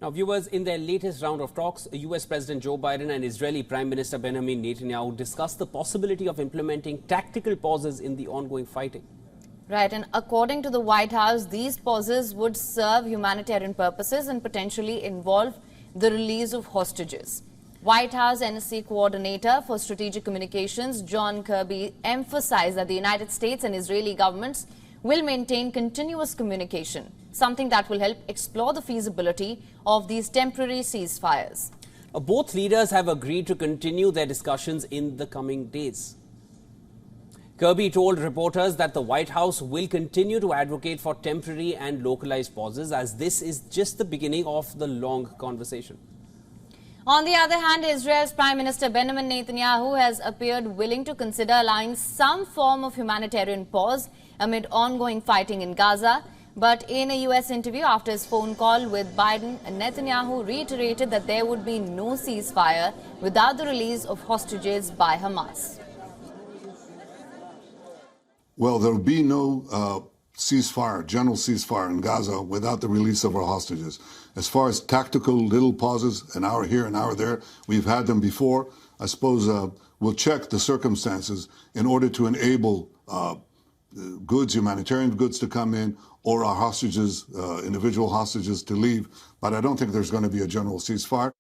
Now, viewers, in their latest round of talks, US President Joe Biden and Israeli Prime Minister Benjamin Netanyahu discussed the possibility of implementing tactical pauses in the ongoing fighting. Right, and according to the White House, these pauses would serve humanitarian purposes and potentially involve the release of hostages. White House NSC Coordinator for Strategic Communications John Kirby emphasized that the United States and Israeli governments will maintain continuous communication, something that will help explore the feasibility of these temporary ceasefires. Both leaders have agreed to continue their discussions in the coming days. Kirby told reporters that the White House will continue to advocate for temporary and localized pauses, as this is just the beginning of the long conversation. On the other hand, Israel's Prime Minister Benjamin Netanyahu has appeared willing to consider allowing some form of humanitarian pause amid ongoing fighting in Gaza. But in a US interview after his phone call with Biden, Netanyahu reiterated that there would be no ceasefire without the release of hostages by Hamas. Well, there will be no ceasefire, general ceasefire in Gaza without the release of our hostages. As far as tactical little pauses, an hour here, an hour there, we've had them before. I suppose we'll check the circumstances in order to enable goods, humanitarian goods to come in, or our hostages, individual hostages to leave. But I don't think there's going to be a general ceasefire.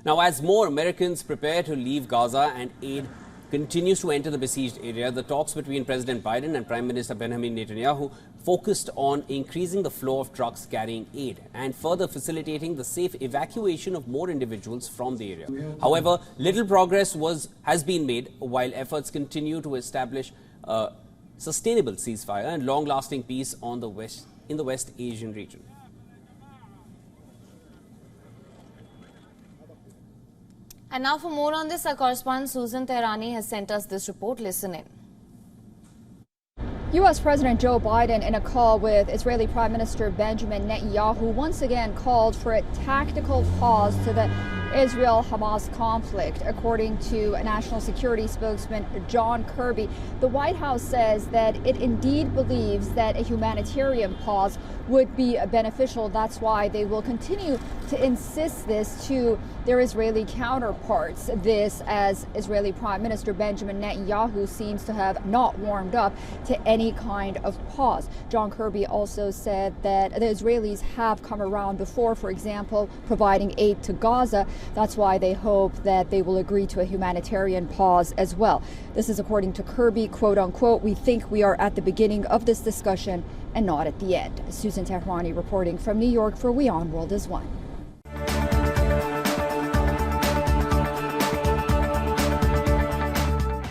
Now, as more Americans prepare to leave Gaza and aid continues to enter the besieged area, the talks between President Biden and Prime Minister Benjamin Netanyahu focused on increasing the flow of trucks carrying aid and further facilitating the safe evacuation of more individuals from the area. However, little progress has been made while efforts continue to establish a sustainable ceasefire and long-lasting peace in the West Asian region. And now for more on this, our correspondent Susan Tehrani has sent us this report. Listen in. U.S. President Joe Biden, in a call with Israeli Prime Minister Benjamin Netanyahu, once again called for a tactical pause to the Israel-Hamas conflict. According to National Security spokesman John Kirby, the White House says that it indeed believes that a humanitarian pause would be beneficial. That's why they will continue to insist this to their Israeli counterparts. This as Israeli Prime Minister Benjamin Netanyahu seems to have not warmed up to any kind of pause. John Kirby also said that the Israelis have come around before, for example, providing aid to Gaza. That's why they hope that they will agree to a humanitarian pause as well. This is according to Kirby, quote unquote, "We think we are at the beginning of this discussion and not at the end." Susan Tehrani reporting from New York for WION World is One.